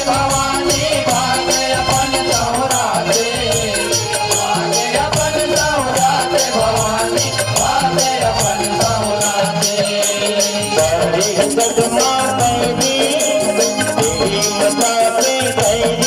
भवानी भागे अपन नवरात्रि भागे अपन नवरात्रि भवानी भागे अपन नवरात्रि बड़ी सदमा कैदी तेरी कथा पे कैदी